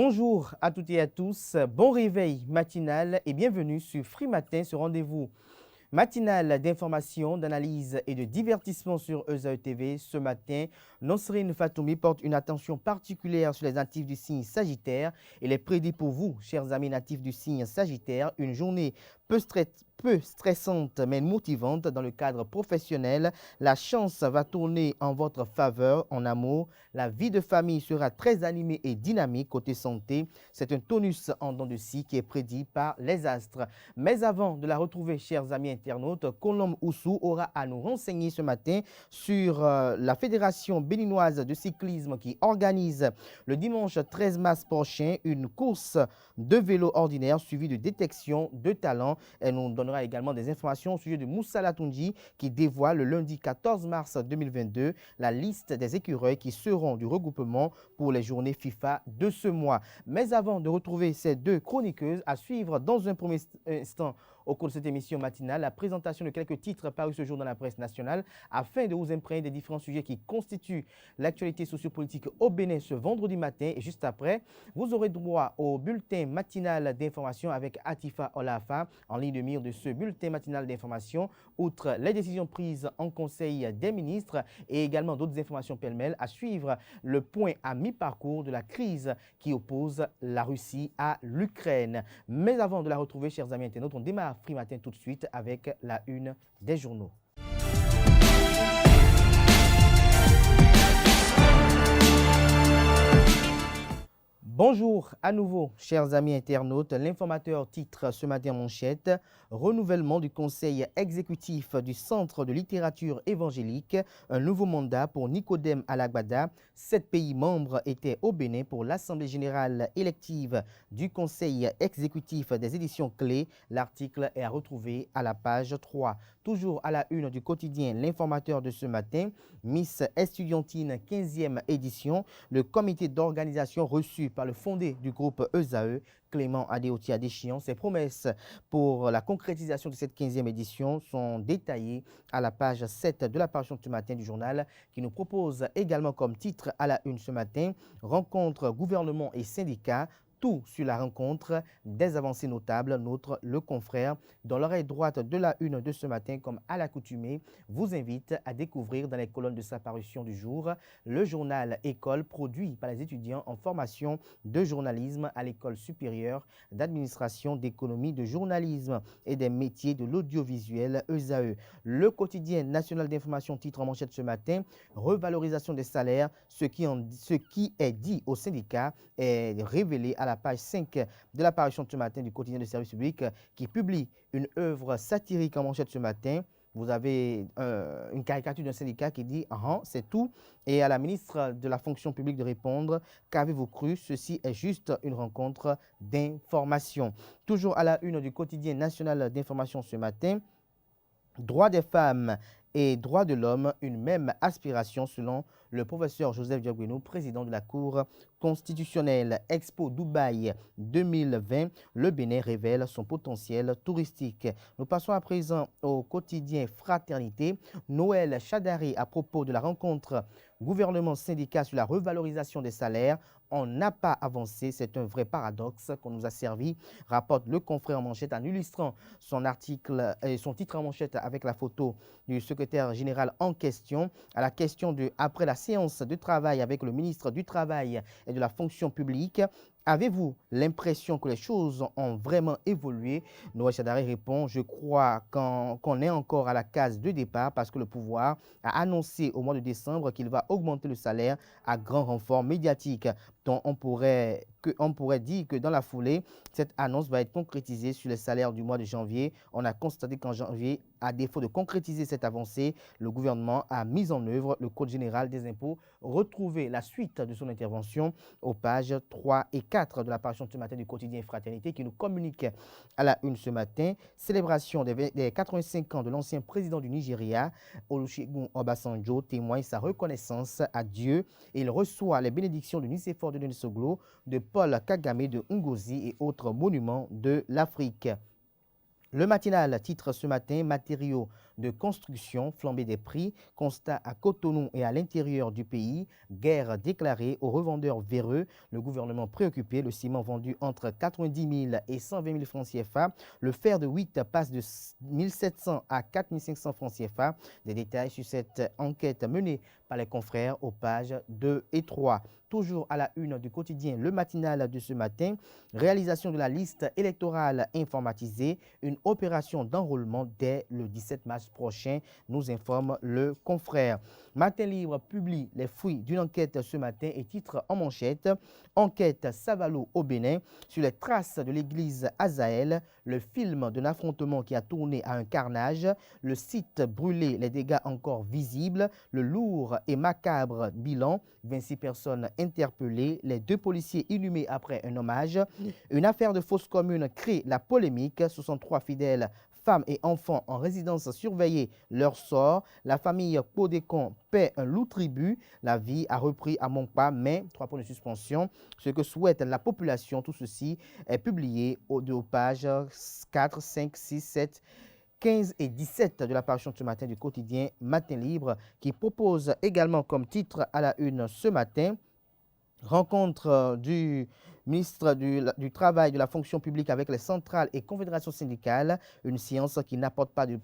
Bonjour à toutes et à tous, bon réveil matinal et bienvenue sur Free Matin, ce rendez-vous matinal d'information, d'analyse et de divertissement sur ESAE TV. Ce matin, Nosrine Fatoumi porte une attention particulière sur les natifs du signe Sagittaire. Il est prédit pour vous, chers amis natifs du signe Sagittaire, une journée peu stressante mais motivante dans le cadre professionnel. La chance va tourner en votre faveur en amour. La vie de famille sera très animée et dynamique côté santé. C'est un tonus en dents de scie qui est prédit par les astres. Mais avant de la retrouver, chers amis internautes, Colombe Oussou aura à nous renseigner ce matin sur la Fédération béninoise de cyclisme qui organise le dimanche 13 mars prochain une course de vélo ordinaire suivie de détection de talent. Elle nous donnera également des informations au sujet de Moussa Latunji qui dévoile le lundi 14 mars 2022 la liste des écureuils qui seront du regroupement pour les journées FIFA de ce mois. Mais avant de retrouver ces deux chroniqueuses, à suivre dans un premier instant au cours de cette émission matinale, la présentation de quelques titres parus ce jour dans la presse nationale afin de vous imprégner des différents sujets qui constituent l'actualité sociopolitique au Bénin ce vendredi matin. Et juste après, vous aurez droit au bulletin matinal d'information avec Atifa Olafa. En ligne de mire de ce bulletin matinal d'information, outre les décisions prises en Conseil des ministres et également d'autres informations pêle-mêle, à suivre le point à mi-parcours de la crise qui oppose la Russie à l'Ukraine. Mais avant de la retrouver, chers amis internautes, on démarre Free Matin tout de suite avec la une des journaux. Bonjour à nouveau, chers amis internautes. L'informateur titre ce matin en manchette « Renouvellement du conseil exécutif du Centre de littérature évangélique, un nouveau mandat pour Nicodème Alagbada. 7 pays membres étaient au Bénin pour l'Assemblée générale élective du conseil exécutif des éditions clés. L'article est à retrouver à la page 3. Toujours à la une du quotidien L'Informateur de ce matin, Miss Estudiantine 15e édition, le comité d'organisation reçu par le fondé du groupe ESAE, Clément Adéoti Adéchian. Ses promesses pour la concrétisation de cette 15e édition sont détaillées à la page 7 de la parution de ce matin du journal qui nous propose également comme titre à la une ce matin « Rencontre gouvernement et syndicats ». Tout sur la rencontre, des avancées notables, le confrère, dans l'oreille droite de la une de ce matin, comme à l'accoutumée, vous invite à découvrir dans les colonnes de sa parution du jour le journal École produit par les étudiants en formation de journalisme à l'École supérieure d'administration, d'économie, de journalisme et des métiers de l'audiovisuel ESAE. Le quotidien national d'information titre en manchette ce matin, revalorisation des salaires, ce qui est dit au syndicat est révélé à la page 5 de la parution de ce matin du quotidien de service public qui publie une œuvre satirique en manchette ce matin. Vous avez une caricature d'un syndicat qui dit « c'est tout ». Et à la ministre de la fonction publique de répondre « Qu'avez-vous cru? Ceci est juste une rencontre d'information ». Toujours à la une du quotidien national d'information ce matin, droits des femmes et droits de l'homme, une même aspiration selon le professeur Joseph Diogbenou, président de la Cour constitutionnelle. Expo Dubaï 2020, le Bénin révèle son potentiel touristique. Nous passons à présent au quotidien Fraternité. Noël Chadari à propos de la rencontre gouvernement-syndicat sur la revalorisation des salaires. On n'a pas avancé, c'est un vrai paradoxe qu'on nous a servi, rapporte le confrère en manchette en illustrant son article et son titre en manchette avec la photo du secrétaire général en question. À la question de après la séance de travail avec le ministre du Travail et de la fonction publique, avez-vous l'impression que les choses ont vraiment évolué? Noël Chadari répond, je crois qu'on est encore à la case de départ parce que le pouvoir a annoncé au mois de décembre qu'il va augmenter le salaire à grand renfort médiatique. Donc on pourrait dire que dans la foulée, cette annonce va être concrétisée sur les salaires du mois de janvier. On a constaté qu'en janvier, à défaut de concrétiser cette avancée, le gouvernement a mis en œuvre le Code général des impôts. Retrouvez la suite de son intervention aux pages 3 et 4 de la parution de ce matin du quotidien Fraternité qui nous communique à la une ce matin. Célébration des 85 ans de l'ancien président du Nigeria, Olusegun Obasanjo, témoigne sa reconnaissance à Dieu et il reçoit les bénédictions de Nicéphore de Denis Soglo, de Paul Kagame, de Ngozi et autres monuments de l'Afrique. Le matinal titre ce matin « Matériaux de construction, flambée des prix, constat à Cotonou et à l'intérieur du pays, guerre déclarée aux revendeurs véreux, le gouvernement préoccupé, le ciment vendu entre 90 000 et 120 000 francs CFA, le fer de 8 passe de 1 700 à 4 500 francs CFA. Des détails sur cette enquête menée par les confrères aux pages 2 et 3. Toujours à la une du quotidien Le Matinal de ce matin, réalisation de la liste électorale informatisée, une opération d'enrôlement dès le 17 mars prochain, nous informe le confrère. Matin Libre publie les fruits d'une enquête ce matin et titre en manchette « Enquête Savalo au Bénin sur les traces de l'église Azaël, le film d'un affrontement qui a tourné à un carnage, le site brûlé, les dégâts encore visibles, le lourd et macabre bilan, 26 personnes interpellées, les 2 policiers inhumés après un hommage, une affaire de fausse commune crée la polémique, 63 fidèles femmes et enfants en résidence surveillée leur sort, la famille Podécon paie un lourd tribut, la vie a repris à Montpa, mais 3 points de suspension, ce que souhaite la population, tout ceci est publié aux pages 4, 5, 6, 7, 15 et 17 de la parution de ce matin du quotidien Matin Libre, qui propose également comme titre à la une ce matin rencontre du ministre du Travail, de la fonction publique avec les centrales et confédérations syndicales, une séance qui n'apporte pas de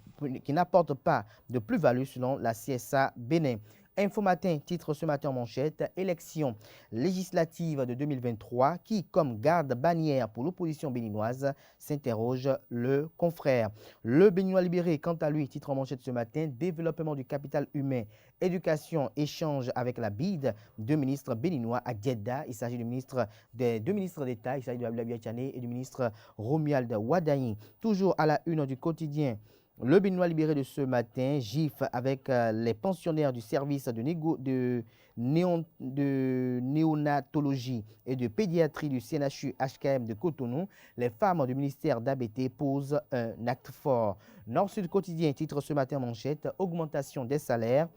plus-value selon la CSA Bénin. Info Matin titre ce matin en manchette « Élection législative de 2023 qui, comme garde-bannière pour l'opposition béninoise, s'interroge le confrère ». Le Béninois libéré, quant à lui, titre en manchette ce matin « Développement du capital humain, éducation, échange avec la BID », 2 ministres béninois à Djeddah. Il s'agit des 2 ministres d'État, il s'agit de Abdoulaye Tchané et du ministre Romuald Wadaï. Toujours à la une du quotidien Le Béninois libéré de ce matin, GIF avec les pensionnaires du service de néonatologie et de pédiatrie du CNHU HKM de Cotonou. Les femmes du ministère d'ABT posent un acte fort. Nord-Sud quotidien titre ce matin manchette « Augmentation des salaires ».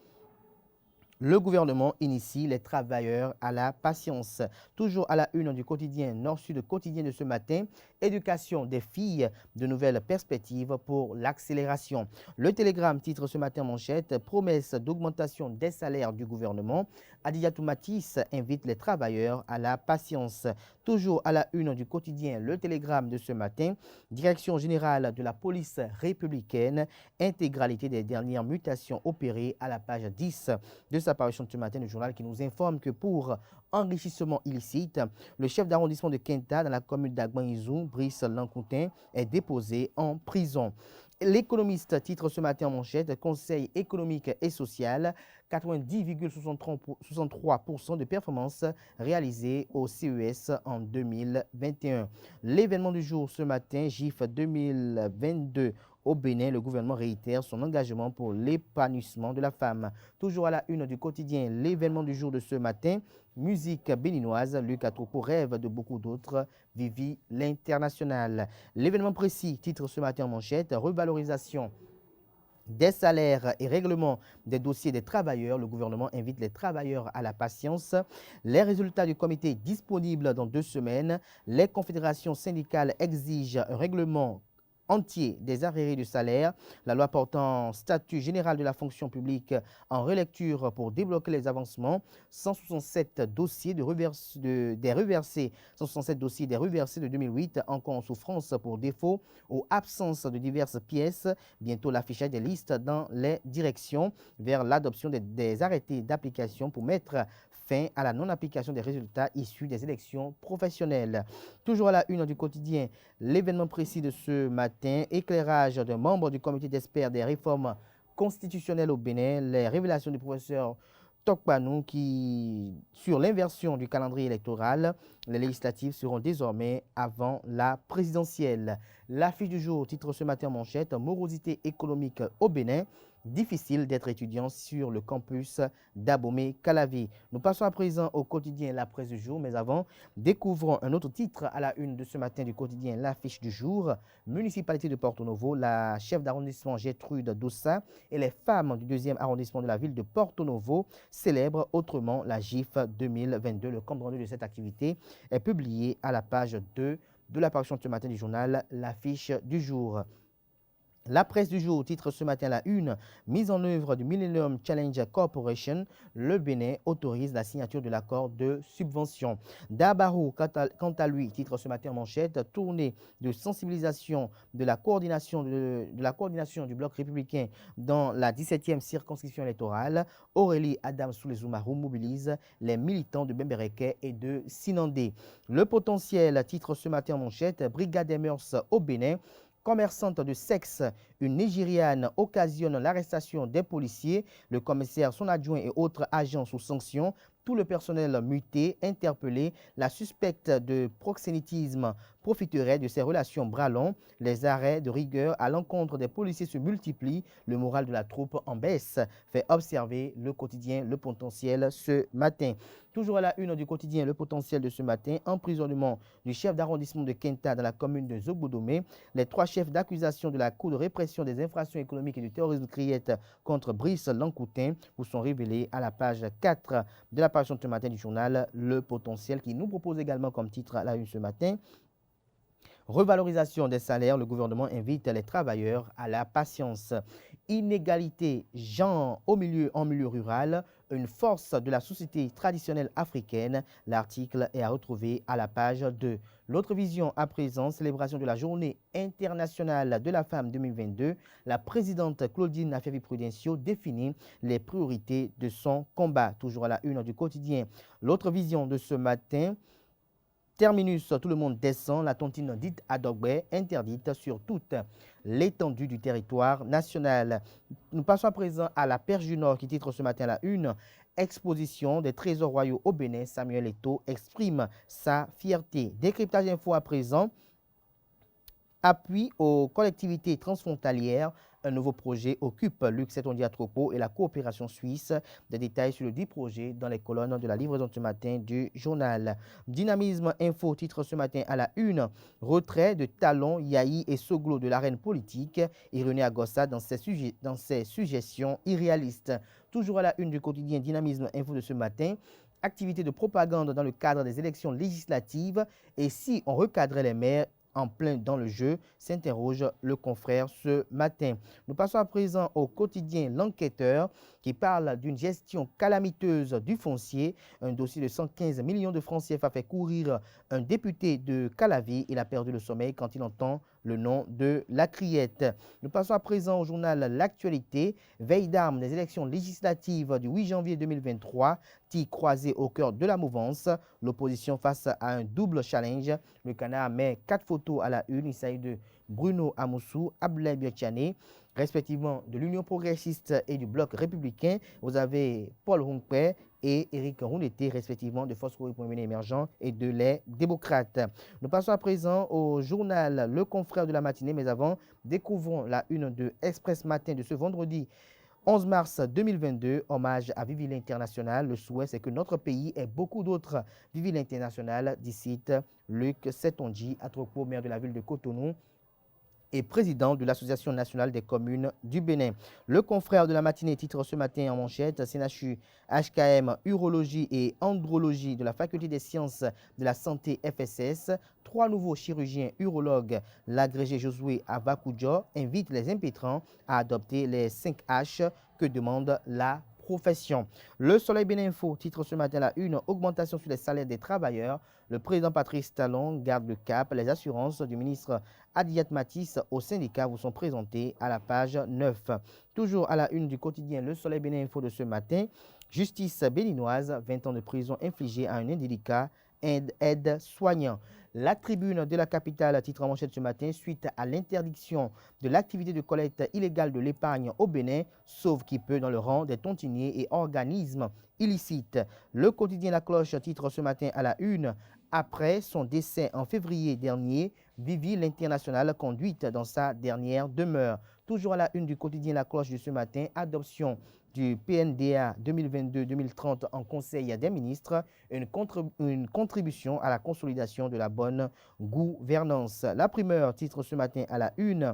Le gouvernement initie les travailleurs à la patience. Toujours à la une du quotidien Nord-Sud quotidien de ce matin, éducation des filles, de nouvelles perspectives pour l'accélération. Le Télégramme titre ce matin manchette, promesse d'augmentation des salaires du gouvernement. Adiatou Matisse invite les travailleurs à la patience. Toujours à la une du quotidien Le Télégramme de ce matin, direction générale de la police républicaine, intégralité des dernières mutations opérées à la page 10 de sa parution de ce matin du journal qui nous informe que pour enrichissement illicite, le chef d'arrondissement de Kenta dans la commune d'Agbanizou, Brice Lancoutin, est déposé en prison. L'économiste titre ce matin en manchette « Conseil économique et social », 90,63% de performances réalisées au CES en 2021. L'événement du jour ce matin, GIF 2022 au Bénin, le gouvernement réitère son engagement pour l'épanouissement de la femme. Toujours à la une du quotidien, l'événement du jour de ce matin, musique béninoise, Luc Atropo rêve de beaucoup d'autres, Vivi l'international. L'événement précis, titre ce matin en manchette, revalorisation des salaires et règlement des dossiers des travailleurs. Le gouvernement invite les travailleurs à la patience. Les résultats du comité disponibles dans 2 semaines. Les confédérations syndicales exigent un règlement entier des arriérés de salaire, la loi portant statut général de la fonction publique en relecture pour débloquer les avancements, 167 dossiers des reversés 2008 encore en souffrance pour défaut ou absence de diverses pièces, bientôt l'affichage des listes dans les directions vers l'adoption des arrêtés d'application pour mettre fin à la non-application des résultats issus des élections professionnelles. Toujours à la une du quotidien, l'événement précis de ce matin, éclairage d'un membre du comité d'experts des réformes constitutionnelles au Bénin, les révélations du professeur Tokpanou sur l'inversion du calendrier électoral. Les législatives seront désormais avant la présidentielle. L'affiche du jour titre ce matin en manchette, morosité économique au Bénin. Difficile d'être étudiant sur le campus d'Abomey-Calavi. Nous passons à présent au quotidien La Presse du jour, mais avant, découvrons un autre titre à la une de ce matin du quotidien L'Affiche du jour. Municipalité de Porto Novo, la chef d'arrondissement Gertrude Dossa et les femmes du 2e arrondissement de la ville de Porto Novo célèbrent autrement la GIF 2022. Le compte rendu de cette activité est publié à la page 2 de la parution de ce matin du journal L'Affiche du jour. La presse du jour titre ce matin la une, mise en œuvre du Millennium Challenge Corporation, le Bénin autorise la signature de l'accord de subvention. Dabarou, quant à lui, titre ce matin en manchette, tournée de sensibilisation de la coordination du bloc républicain dans la 17e circonscription électorale. Aurélie Adam Soulezoumarou mobilise les militants de Bembereke et de Sinandé. Le potentiel, titre ce matin en manchette, brigade des mœurs au Bénin. Commerçante de sexe, une Nigériane occasionne l'arrestation des policiers, le commissaire, son adjoint et autres agents sous sanction. Tout le personnel muté, interpellé, la suspecte de proxénétisme profiterait de ces relations bras longs. Les arrêts de rigueur à l'encontre des policiers se multiplient. Le moral de la troupe en baisse, fait observer le quotidien Le Potentiel ce matin. Toujours à la une du quotidien Le Potentiel de ce matin, emprisonnement du chef d'arrondissement de Kenta dans la commune de Zobodomé. Les 3 chefs d'accusation de la Cour de répression des infractions économiques et du terrorisme criette contre Brice Lancoutin vous sont révélés à la page 4 de la page ce matin du journal Le Potentiel qui nous propose également comme titre à la une ce matin. Revalorisation des salaires, le gouvernement invite les travailleurs à la patience. Inégalité genre en milieu rural, une force de la société traditionnelle africaine. L'article est à retrouver à la page 2. L'autre vision à présent, célébration de la journée internationale de la femme 2022. La présidente Claudine Affavi-Prudencio définit les priorités de son combat. Toujours à la une du quotidien. L'autre vision de ce matin. Terminus, tout le monde descend, la tontine dite Adogbe interdite sur toute l'étendue du territoire national. Nous passons à présent à la Perche du Nord qui titre ce matin la une. Exposition des trésors royaux au Bénin, Samuel Eto'o exprime sa fierté. Décryptage info à présent. Appui aux collectivités transfrontalières, un nouveau projet occupe Luxe Diatropo et la coopération suisse. Des détails sur le 10 projets dans les colonnes de la livraison ce matin du journal. Dynamisme info titre ce matin à la une. Retrait de Talon, Yahi et Soglo de l'arène politique. Irénée Agossa dans ses suggestions irréalistes. Toujours à la une du quotidien Dynamisme info de ce matin. Activité de propagande dans le cadre des élections législatives. Et si on recadrait les maires en plein dans le jeu, s'interroge le confrère ce matin. Nous passons à présent au quotidien L'Enquêteur qui parle d'une gestion calamiteuse du foncier. Un dossier de 115 millions de francs CFA fait courir un député de Calavi. Il a perdu le sommeil quand il entend le nom de la criette. Nous passons à présent au journal L'Actualité. Veille d'armes des élections législatives du 8 janvier 2023. Tir croisé au cœur de la mouvance. L'opposition face à un double challenge. Le Canard met 4 photos à la une. Il s'agit de Bruno Amoussou, Abdoulaye Biotchane, respectivement de l'Union progressiste et du Bloc républicain. Vous avez Paul Hunkwe et Éric Rounete, respectivement de Force pour le émergent et de les démocrates. Nous passons à présent au journal Le Confrère de la matinée, mais avant, découvrons la une de Express Matin de ce vendredi 11 mars 2022, hommage à Vivi l'International. Le souhait, c'est que notre pays ait beaucoup d'autres Vivi l'International, d'ici Luc Setondji, Atropo, maire de la ville de Cotonou et président de l'Association nationale des communes du Bénin. Le confrère de la matinée titre ce matin en manchette, CNHU, HKM, Urologie et Andrologie de la Faculté des sciences de la santé FSS. 3 nouveaux chirurgiens urologues, l'agrégé Josué Avakoujo, invite les impétrants à adopter les 5 H que demande la profession. Le Soleil Bénin Info titre ce matin la une, augmentation sur les salaires des travailleurs. Le président Patrice Talon garde le cap. Les assurances du ministre Adiat Matisse au syndicat vous sont présentées à la page 9. Toujours à la une du quotidien Le Soleil Bénin Info de ce matin. Justice béninoise, 20 ans de prison infligée à un indélicat aide-soignant. La tribune de la capitale titre en manchette ce matin suite à l'interdiction de l'activité de collecte illégale de l'épargne au Bénin, sauf qui peut dans le rang des tontiniers et organismes illicites. Le quotidien La Cloche titre ce matin à la une. Après son décès en février dernier, Vivi l'International conduite dans sa dernière demeure. Toujours à la une du quotidien La Cloche de ce matin, adoption du PNDA 2022-2030 en Conseil des ministres, une contribution à la consolidation de la bonne gouvernance. La primeur titre ce matin à la une.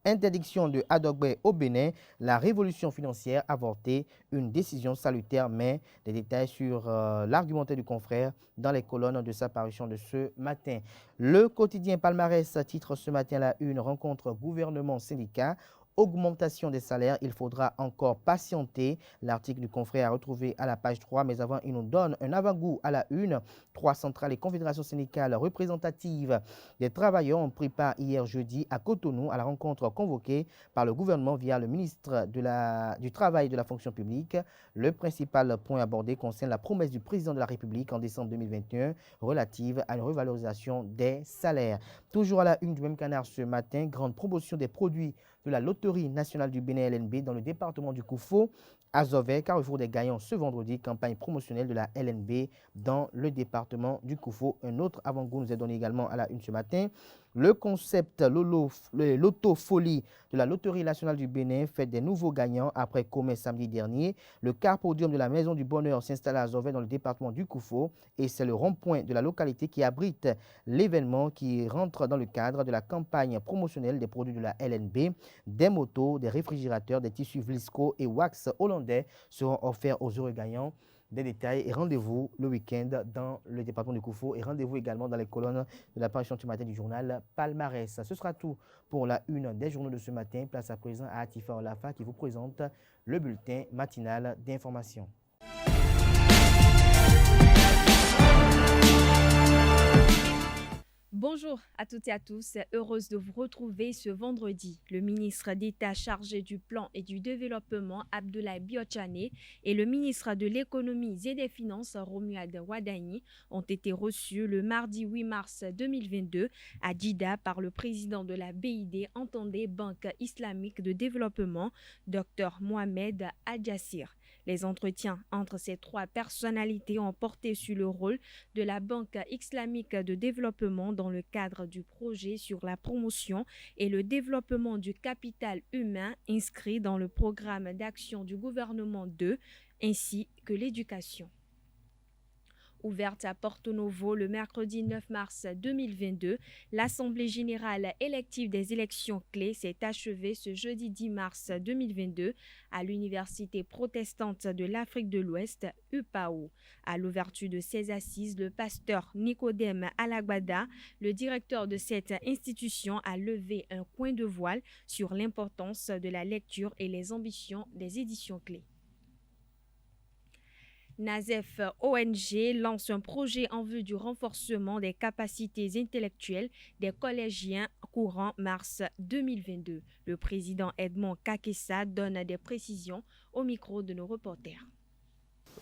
Interdiction de Adogbe au Bénin, la révolution financière avortée, une décision salutaire, mais des détails sur l'argumentaire du confrère dans les colonnes de sa parution de ce matin. Le quotidien Palmarès titre ce matin la une rencontre gouvernement-syndicat. Augmentation des salaires, il faudra encore patienter. L'article du confrère a retrouvé à la page 3, mais avant, il nous donne un avant-goût à la une. 3 centrales et confédérations syndicales représentatives des travailleurs ont pris part hier jeudi à Cotonou à la rencontre convoquée par le gouvernement via le ministre du Travail et de la fonction publique. Le principal point abordé concerne la promesse du président de la République en décembre 2021 relative à une revalorisation des salaires. Toujours à la une du même canard ce matin, grande promotion des produits de la Loterie nationale du Bénin LNB dans le département du Koufo. Azové, Carrefour des Gagnants ce vendredi, campagne promotionnelle de la LNB dans le département du Koufo. Un autre avant-goût nous est donné également à la une ce matin. Le concept Loto Folie de la Loterie nationale du Bénin fait des nouveaux gagnants après commet samedi dernier. Le car podium de la Maison du Bonheur s'installe à Azové dans le département du Koufo et c'est le rond-point de la localité qui abrite l'événement qui rentre dans le cadre de la campagne promotionnelle des produits de la LNB. Des motos, des réfrigérateurs, des tissus Vlisco et wax hollandais seront offerts aux heureux gagnants. Des détails et rendez-vous le week-end dans le département du Koufo et rendez-vous également dans les colonnes de la parution du matin du journal Palmarès. Ce sera tout pour la une des journaux de ce matin. Place à présent à Atifa Olafa qui vous présente le bulletin matinal d'information. Bonjour à toutes et à tous, heureuse de vous retrouver ce vendredi. Le ministre d'État chargé du plan et du développement, Abdoulaye Biotchane, et le ministre de l'économie et des finances, Romuald Wadani, ont été reçus le mardi 8 mars 2022 à Djida par le président de la BID, entendez Banque islamique de développement, Dr Mohamed Adjassir. Les entretiens entre ces trois personnalités ont porté sur le rôle de la Banque islamique de développement dans le cadre du projet sur la promotion et le développement du capital humain inscrit dans le programme d'action du gouvernement 2, ainsi que l'éducation. Ouverte à Porto Novo le mercredi 9 mars 2022, l'Assemblée générale élective des élections clés s'est achevée ce jeudi 10 mars 2022 à l'Université protestante de l'Afrique de l'Ouest, UPAO. À l'ouverture de ces assises, le pasteur Nicodème Alagbada, le directeur de cette institution, a levé un coin de voile sur l'importance de la lecture et les ambitions des éditions clés. NASEF ONG lance un projet en vue du renforcement des capacités intellectuelles des collégiens courant mars 2022. Le président Edmond Kakessa donne des précisions au micro de nos reporters.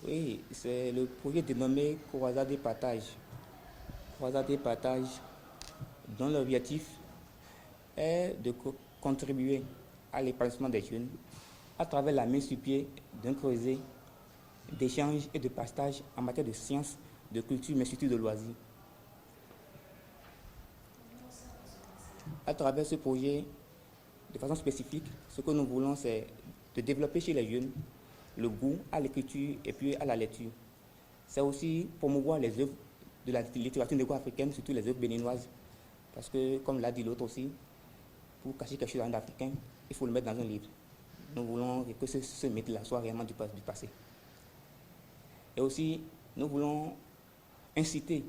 Oui, c'est le projet dénommé Croisade des partages. Croisade des partages, dont l'objectif est de contribuer à l'épanouissement des jeunes à travers la mise sur pied d'un creuset d'échange et de partage en matière de sciences, de culture, mais surtout de loisirs. À travers ce projet, de façon spécifique, ce que nous voulons, c'est de développer chez les jeunes le goût à l'écriture et puis à la lecture. C'est aussi promouvoir les œuvres de la littérature négro-africaine, surtout les œuvres béninoises. Parce que, comme l'a dit l'autre aussi, pour cacher quelque chose en africain, il faut le mettre dans un livre. Nous voulons que ce mythe-là soit réellement du passé. Et aussi, nous voulons inciter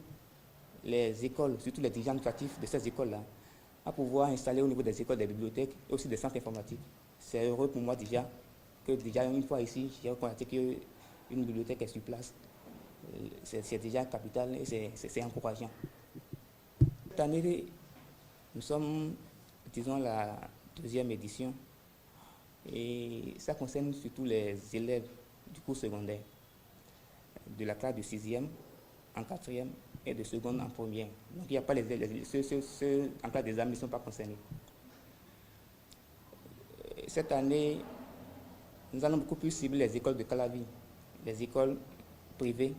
les écoles, surtout les dirigeants administratifs de ces écoles-là, à pouvoir installer au niveau des écoles des bibliothèques et aussi des centres informatiques. C'est heureux pour moi déjà que une fois ici, j'ai constaté qu'une bibliothèque est sur place. C'est déjà capital et c'est encourageant. Cette année, nous sommes, disons, la deuxième édition et ça concerne surtout les élèves du cours secondaire, de la classe de 6e en 4e et de seconde en première. Donc il n'y a pas ceux en classe d'examen ne sont pas concernés. Cette année, nous allons beaucoup plus cibler les écoles de Calavi, les écoles privées,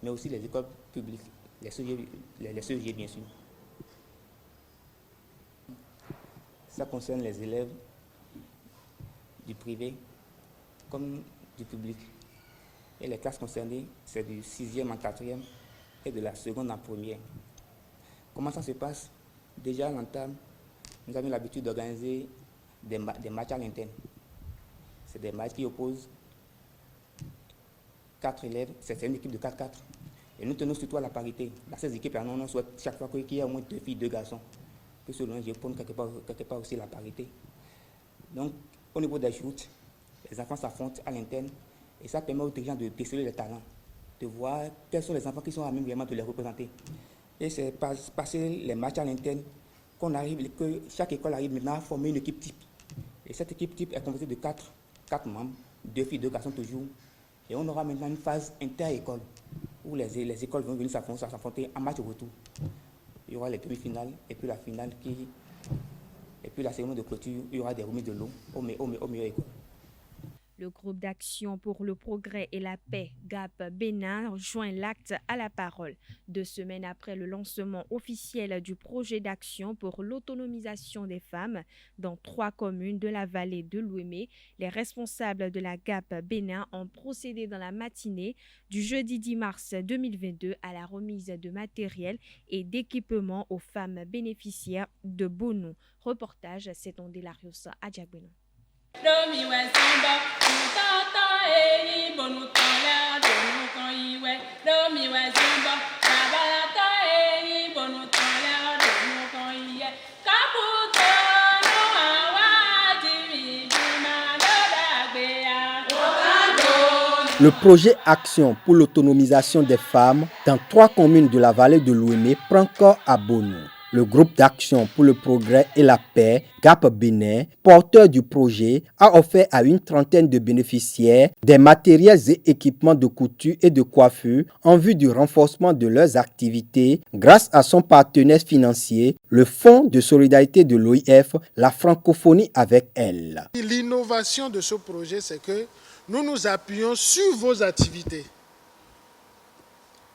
mais aussi les écoles publiques, les CEG bien sûr. Ça concerne les élèves du privé comme du public. Et les classes concernées, c'est du 6e en 4e et de la seconde en première. Comment ça se passe? Déjà à l'entame, nous avons l'habitude d'organiser des matchs à l'interne. C'est des matchs qui opposent 4 élèves, c'est une équipe de 4-4. Et nous tenons surtout à la parité. Dans ces équipes, on souhaite chaque fois qu'il y ait au moins 2 filles, 2 garçons. Que selon je prône quelque part aussi la parité. Donc, au niveau des joutes, les enfants s'affrontent à l'interne et ça permet aux dirigeants de déceler les talents, de voir quels sont les enfants qui sont à même vraiment de les représenter. Et c'est passer les matchs à l'interne que chaque école arrive maintenant à former une équipe type. Et cette équipe type est composée de 4 membres, 2 filles, 2 garçons toujours. Et on aura maintenant une phase inter-école où les écoles vont venir s'affronter en match retour. Il y aura les demi-finales et puis la finale et puis la cérémonie de clôture, il y aura des remises de l'eau aux meilleures écoles. Le groupe d'action pour le progrès et la paix, GAP Bénin, joint l'acte à la parole. 2 semaines après le lancement officiel du projet d'action pour l'autonomisation des femmes dans 3 communes de la vallée de l'Ouémé, les responsables de la GAP Bénin ont procédé dans la matinée du jeudi 10 mars 2022 à la remise de matériel et d'équipements aux femmes bénéficiaires de Bonou. Reportage, c'est en Delarios Adjagbenon. Le projet Action pour l'autonomisation des femmes dans 3 communes de la vallée de l'Ouémé prend corps à Bonou. Le groupe d'action pour le progrès et la paix, GAP Bénin, porteur du projet, a offert à une trentaine de bénéficiaires des matériels et équipements de couture et de coiffure en vue du renforcement de leurs activités grâce à son partenaire financier, le Fonds de solidarité de l'OIF, la francophonie avec elle. L'innovation de ce projet, c'est que nous nous appuyons sur vos activités.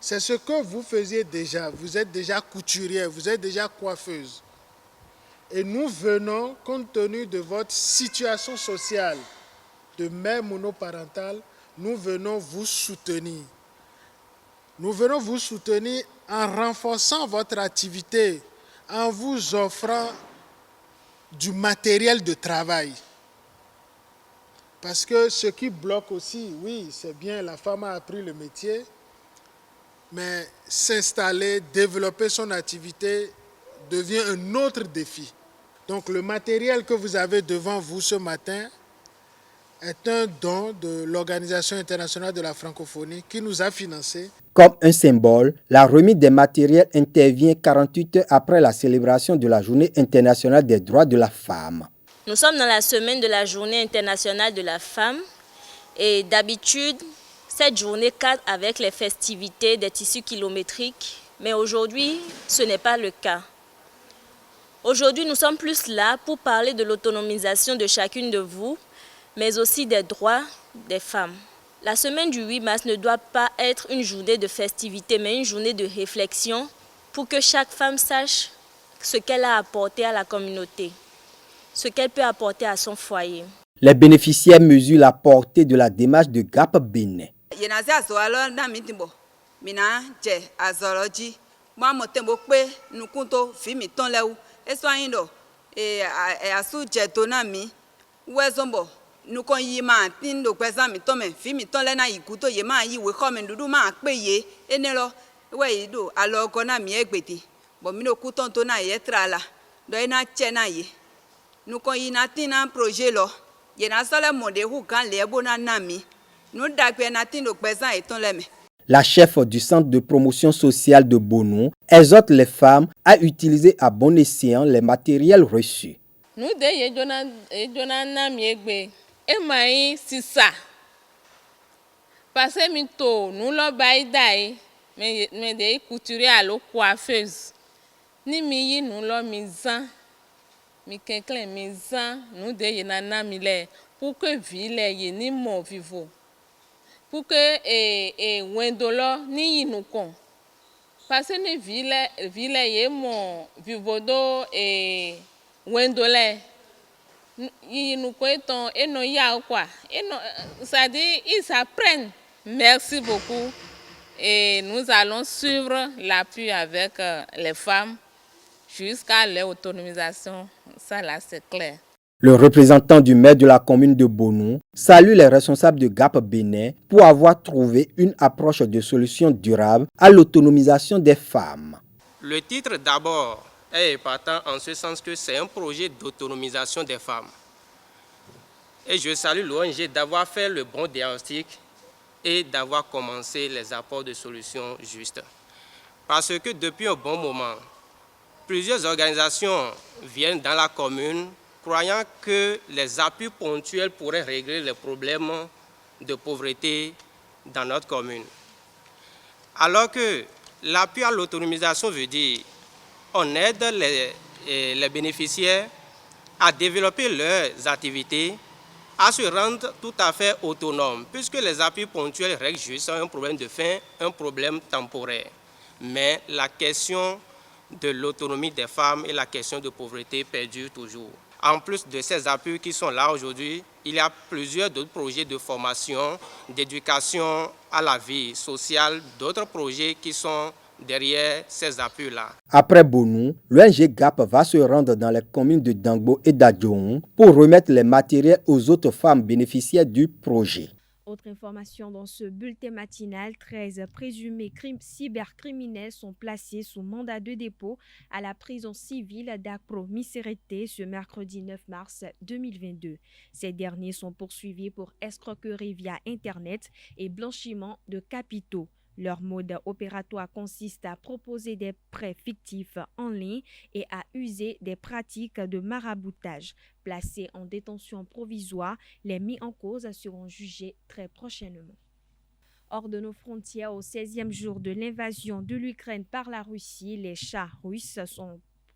C'est ce que vous faisiez déjà. Vous êtes déjà couturière, vous êtes déjà coiffeuse. Et nous venons, compte tenu de votre situation sociale de mère monoparentale, nous venons vous soutenir. Nous venons vous soutenir en renforçant votre activité, en vous offrant du matériel de travail. Parce que ce qui bloque aussi, oui, c'est bien, la femme a appris le métier, mais s'installer, développer son activité devient un autre défi. Donc le matériel que vous avez devant vous ce matin est un don de l'Organisation internationale de la francophonie qui nous a financés. Comme un symbole, la remise des matériels intervient 48 heures après la célébration de la Journée internationale des droits de la femme. Nous sommes dans la semaine de la Journée internationale de la femme et d'habitude, cette journée cadre avec les festivités des tissus kilométriques, mais aujourd'hui, ce n'est pas le cas. Aujourd'hui, nous sommes plus là pour parler de l'autonomisation de chacune de vous, mais aussi des droits des femmes. La semaine du 8 mars ne doit pas être une journée de festivité, mais une journée de réflexion pour que chaque femme sache ce qu'elle a apporté à la communauté, ce qu'elle peut apporter à son foyer. Les bénéficiaires mesurent la portée de la démarche de GAP Bénin. La chef du centre de promotion sociale de Bonou exhorte les femmes à utiliser à bon escient les matériels reçus. Nous parce que nous l'avons baïdaï, mais des couturiers à l'eau coiffeuse. Ni mi nous l'avons mis mi quelqu'un mis nous des nana mille pour que ville y ni mon vivo. Pour que wendolo ni nous con. Parce que ni ville y mon vivo do wendole. Ils nous connaissent et non ya quoi. Et non, ça dit ils s'apprennent. Merci beaucoup et nous allons suivre l'appui avec les femmes jusqu'à leur autonomisation. Ça là c'est clair. Le représentant du maire de la commune de Bonou salue les responsables de GAP Bénin pour avoir trouvé une approche de solution durable à l'autonomisation des femmes. Le titre d'abord est épatant en ce sens que c'est un projet d'autonomisation des femmes. Et je salue l'ONG d'avoir fait le bon diagnostic et d'avoir commencé les apports de solutions justes. Parce que depuis un bon moment, plusieurs organisations viennent dans la commune croyant que les appuis ponctuels pourraient régler les problèmes de pauvreté dans notre commune. Alors que l'appui à l'autonomisation veut dire on aide les bénéficiaires à développer leurs activités, à se rendre tout à fait autonomes, puisque les appuis ponctuels règlent juste un problème de faim, un problème temporaire. Mais la question de l'autonomie des femmes et la question de pauvreté perdure toujours. En plus de ces appuis qui sont là aujourd'hui, il y a plusieurs d'autres projets de formation, d'éducation à la vie sociale, d'autres projets qui sont derrière ces appuis-là. Après Bonou, l'ONG GAP va se rendre dans les communes de Dangbo et d'Adjoun pour remettre les matériels aux autres femmes bénéficiaires du projet. Autre information dans ce bulletin matinal, 13 présumés cybercriminels sont placés sous mandat de dépôt à la prison civile d'Akpro Miserete ce mercredi 9 mars 2022. Ces derniers sont poursuivis pour escroquerie via Internet et blanchiment de capitaux. Leur mode opératoire consiste à proposer des prêts fictifs en ligne et à user des pratiques de maraboutage. Placés en détention provisoire, les mis en cause seront jugés très prochainement. Hors de nos frontières, au 16e jour de l'invasion de l'Ukraine par la Russie, les chars russes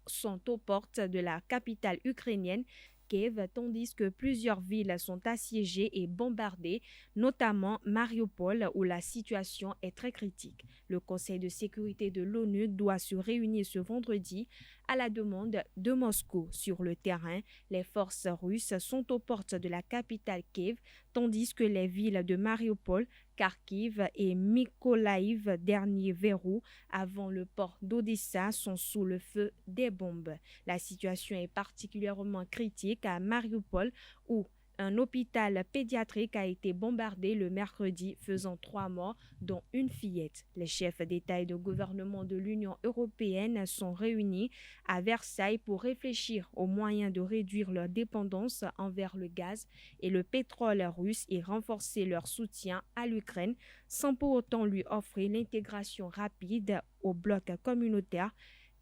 sont aux portes de la capitale ukrainienne, Kiev, tandis que plusieurs villes sont assiégées et bombardées, notamment Mariupol, où la situation est très critique. Le Conseil de sécurité de l'ONU doit se réunir ce vendredi à la demande de Moscou. Sur le terrain, les forces russes sont aux portes de la capitale Kiev, tandis que les villes de Mariupol, Kharkiv et Mykolaïv, dernier verrou avant le port d'Odessa, sont sous le feu des bombes. La situation est particulièrement critique à Mariupol, où un hôpital pédiatrique a été bombardé le mercredi, faisant 3 morts, dont une fillette. Les chefs d'État et de gouvernement de l'Union européenne sont réunis à Versailles pour réfléchir aux moyens de réduire leur dépendance envers le gaz et le pétrole russe et renforcer leur soutien à l'Ukraine, sans pour autant lui offrir l'intégration rapide au bloc communautaire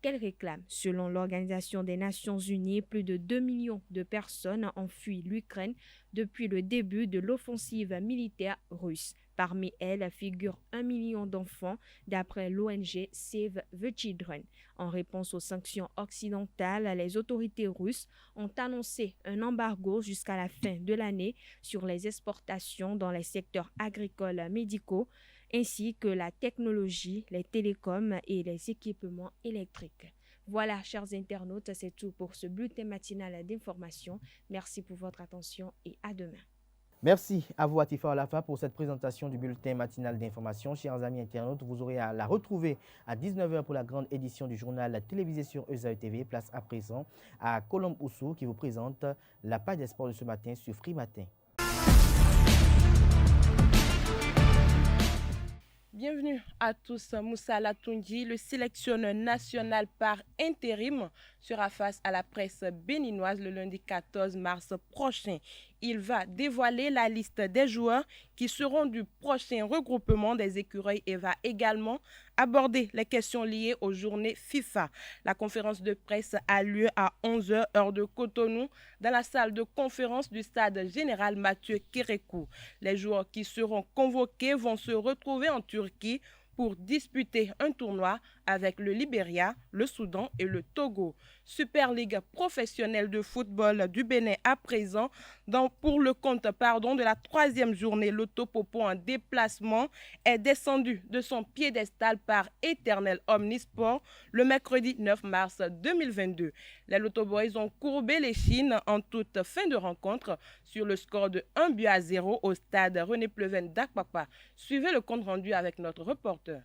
qu'elle réclame. Selon l'Organisation des Nations Unies, plus de 2 millions de personnes ont fui l'Ukraine depuis le début de l'offensive militaire russe. Parmi elles figurent 1 million d'enfants, d'après l'ONG Save the Children. En réponse aux sanctions occidentales, les autorités russes ont annoncé un embargo jusqu'à la fin de l'année sur les exportations dans les secteurs agricoles, médicaux, ainsi que la technologie, les télécoms et les équipements électriques. Voilà, chers internautes, c'est tout pour ce bulletin matinal d'information. Merci pour votre attention et à demain. Merci à vous, Atifa Olafa, pour cette présentation du bulletin matinal d'information. Chers amis internautes, vous aurez à la retrouver à 19h pour la grande édition du journal télévisé sur ESAE TV. Place à présent à Colombe Oussou qui vous présente la page des sports de ce matin sur Free Matin. Bienvenue à tous. Moussa Latundi, le sélectionneur national par intérim, sera face à la presse béninoise le lundi 14 mars prochain. Il va dévoiler la liste des joueurs qui seront du prochain regroupement des écureuils et va également aborder les questions liées aux journées FIFA. La conférence de presse a lieu à 11h heure de Cotonou dans la salle de conférence du stade général Mathieu Kérékou. Les joueurs qui seront convoqués vont se retrouver en Turquie pour disputer un tournoi avec le Libéria, le Soudan et le Togo. Super Ligue professionnelle de football du Bénin à présent, pour le compte de la 3e journée, le Topopo en déplacement est descendu de son piédestal par Éternel Omnisport le mercredi 9 mars 2022. Les Loto Boys ont courbé les chines en toute fin de rencontre sur le score de 1-0 au stade René Pleven d'Akpakpa. Suivez le compte rendu avec notre reporter.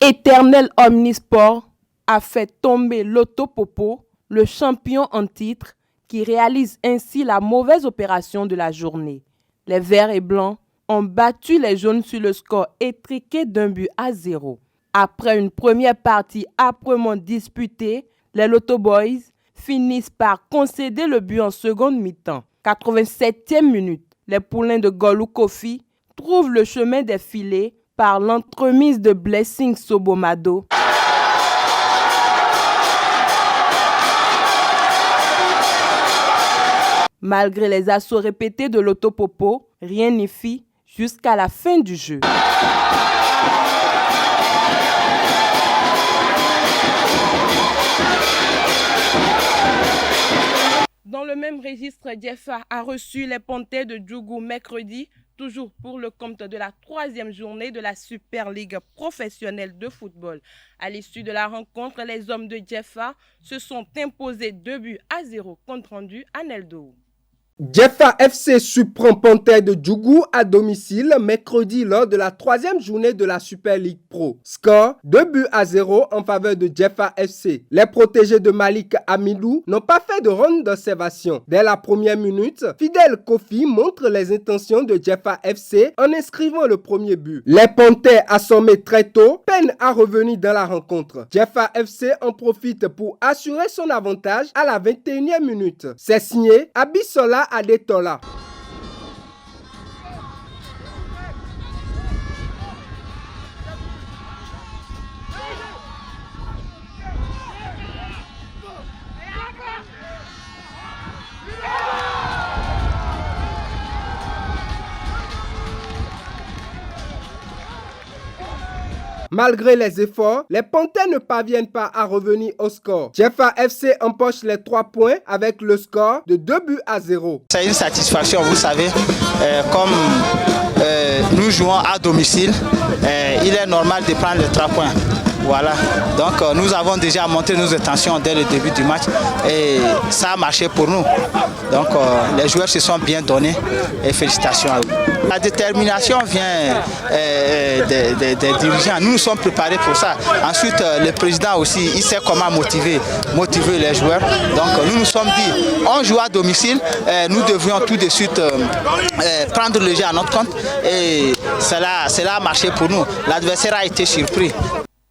Éternel omnisport a fait tomber l'Autopopo, le champion en titre, qui réalise ainsi la mauvaise opération de la journée. Les verts et blancs ont battu les jaunes sur le score étriqué d'1-0. Après une première partie âprement disputée, les Lotto Boys finissent par concéder le but en seconde mi-temps. 87e minute, les poulains de Golou Kofi trouvent le chemin des filets par l'entremise de Blessing Sobomado. Malgré les assauts répétés de l'Autopopo, rien n'y fit jusqu'à la fin du jeu. Dans le même registre, Diefa a reçu les Panthères de Djougou mercredi, toujours pour le compte de la 3e journée de la Super Ligue professionnelle de football. À l'issue de la rencontre, les hommes de Diefa se sont imposés 2-0 compte rendu à Neldo. Diefa FC surprend Panthère de Djougou à domicile mercredi lors de la 3e journée de la Super League Pro. Score 2-0 en faveur de Diefa FC. Les protégés de Malik Amidou n'ont pas fait de ronde d'observation. Dès la première minute, Fidel Kofi montre les intentions de Diefa FC en inscrivant le premier but. Les Panthères, assommés très tôt, peinent à revenir dans la rencontre. Diefa FC en profite pour assurer son avantage à la 21e minute. C'est signé Abisola Adetola. Malgré les efforts, les Panthères ne parviennent pas à revenir au score. Diefa FC empoche les 3 points avec le score de 2-0. C'est une satisfaction, vous savez, comme nous jouons à domicile, il est normal de prendre les 3 points. Voilà, donc nous avons déjà montré nos intentions dès le début du match et ça a marché pour nous. Donc les joueurs se sont bien donnés et félicitations à eux. La détermination vient des dirigeants, nous nous sommes préparés pour ça. Ensuite, le président aussi, il sait comment motiver les joueurs. Donc nous nous sommes dit, on joue à domicile, nous devrions tout de suite prendre le jeu à notre compte et cela a marché pour nous. L'adversaire a été surpris.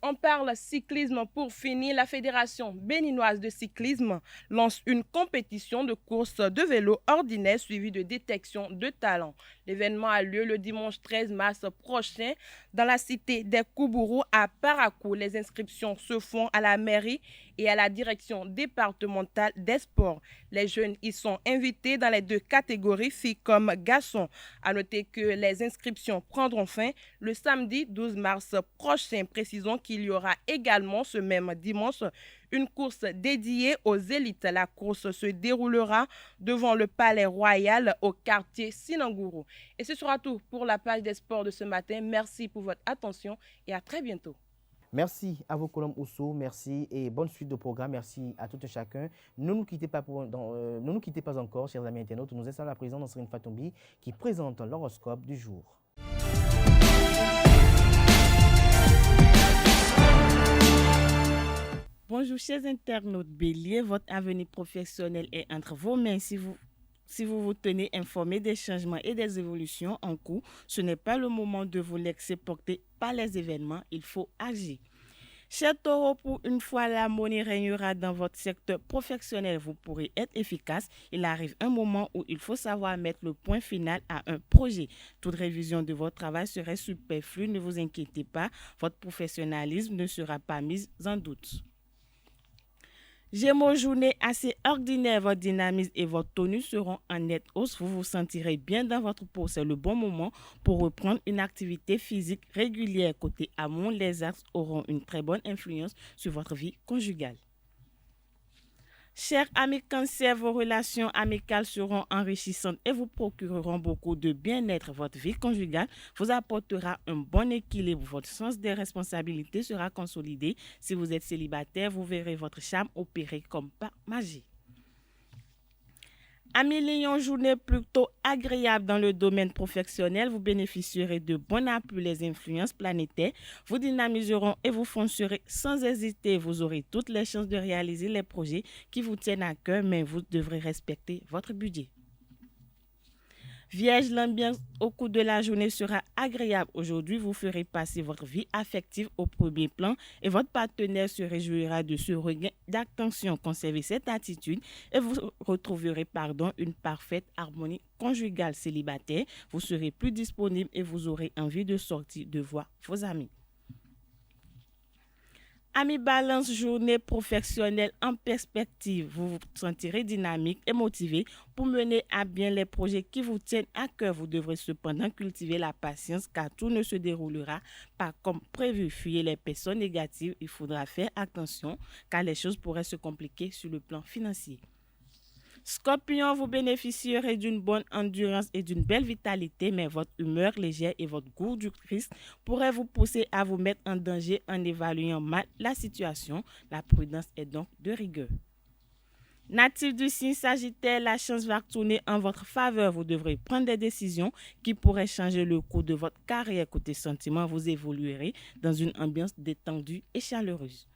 On parle cyclisme pour finir. La Fédération béninoise de cyclisme lance une compétition de course de vélo ordinaire suivie de détection de talent. L'événement a lieu le dimanche 13 mars prochain dans la cité des Koubourou à Parakou. Les inscriptions se font à la mairie et à la direction départementale des sports. Les jeunes y sont invités dans les 2 catégories, filles comme garçons. À noter que les inscriptions prendront fin le samedi 12 mars prochain. Précisons qu'il y aura également ce même dimanche une course dédiée aux élites. La course se déroulera devant le Palais Royal au quartier Sinangourou. Et ce sera tout pour la page des sports de ce matin. Merci pour votre attention et à très bientôt. Merci à vous, Colombe Ousso. Merci et bonne suite de programme. Merci à tout et chacun. Ne nous quittez pas encore, chers amis internautes. Nous installons à présent Nasrine Fatombi qui présente l'horoscope du jour. Bonjour chers internautes, Bélier, votre avenir professionnel est entre vos mains. Si vous tenez informé des changements et des évolutions en cours, ce n'est pas le moment de vous laisser porter par les événements, il faut agir. Chers taureaux, pour une fois, l'harmonie régnera dans votre secteur professionnel. Vous pourrez être efficace. Il arrive un moment où il faut savoir mettre le point final à un projet. Toute révision de votre travail serait superflue. Ne vous inquiétez pas, votre professionnalisme ne sera pas mis en doute. Gémeaux, journée assez ordinaire, votre dynamisme et votre tenue seront en nette hausse. Vous vous sentirez bien dans votre peau. C'est le bon moment pour reprendre une activité physique régulière. Côté amour, les axes auront une très bonne influence sur votre vie conjugale. Chers amis Cancer, vos relations amicales seront enrichissantes et vous procureront beaucoup de bien-être. Votre vie conjugale vous apportera un bon équilibre. Votre sens des responsabilités sera consolidé. Si vous êtes célibataire, vous verrez votre charme opérer comme par magie. Amis Lion, journée plutôt agréable dans le domaine professionnel. Vous bénéficierez de bons appuis les influences planétaires. Vous dynamiserez et vous foncerez sans hésiter. Vous aurez toutes les chances de réaliser les projets qui vous tiennent à cœur, mais vous devrez respecter votre budget. Vierge, l'ambiance au cours de la journée sera agréable. Aujourd'hui, vous ferez passer votre vie affective au premier plan et votre partenaire se réjouira de ce regain d'attention. Conservez cette attitude et vous retrouverez une parfaite harmonie conjugale. Célibataire, vous serez plus disponible et vous aurez envie de sortir de voir vos amis. Amis Balance, journée professionnelle en perspective. Vous vous sentirez dynamique et motivé pour mener à bien les projets qui vous tiennent à cœur. Vous devrez cependant cultiver la patience car tout ne se déroulera pas comme prévu. Fuyez les personnes négatives. Il faudra faire attention car les choses pourraient se compliquer sur le plan financier. Scorpion, vous bénéficierez d'une bonne endurance et d'une belle vitalité, mais votre humeur légère et votre goût du risque pourraient vous pousser à vous mettre en danger en évaluant mal la situation. La prudence est donc de rigueur. Natif du signe Sagittaire, la chance va tourner en votre faveur. Vous devrez prendre des décisions qui pourraient changer le cours de votre carrière. Côté sentiment, vous évoluerez dans une ambiance détendue et chaleureuse.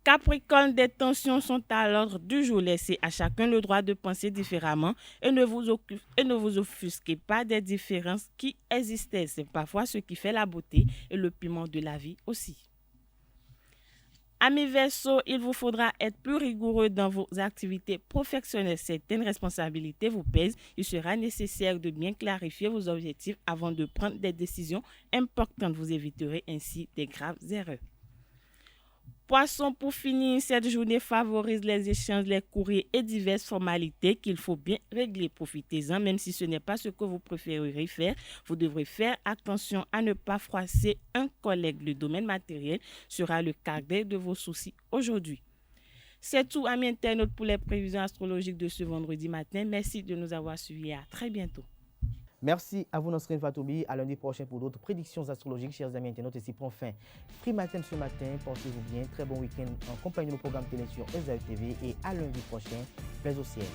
Capricorne, des tensions sont à l'ordre du jour. Laissez à chacun le droit de penser différemment et ne vous offusquez pas des différences qui existaient. C'est parfois ce qui fait la beauté et le piment de la vie aussi. Amis Verseau, il vous faudra être plus rigoureux dans vos activités professionnelles. Certaines responsabilités vous pèsent. Il sera nécessaire de bien clarifier vos objectifs avant de prendre des décisions importantes. Vous éviterez ainsi des graves erreurs. Poisson, pour finir, cette journée favorise les échanges, les courriers et diverses formalités qu'il faut bien régler. Profitez-en, même si ce n'est pas ce que vous préférerez faire. Vous devrez faire attention à ne pas froisser un collègue. Le domaine matériel sera le cardin de vos soucis aujourd'hui. C'est tout, amis internautes, pour les prévisions astrologiques de ce vendredi matin. Merci de nous avoir suivis. À très bientôt. Merci à vous, Nasrin Fatoubi. À lundi prochain pour d'autres prédictions astrologiques, chers amis internautes. Et c'est pour fin. Free Matin ce matin. Portez-vous bien. Très bon week-end en compagnie de nos programmes télé sur Esaü TV. Et à lundi prochain, paix au ciel.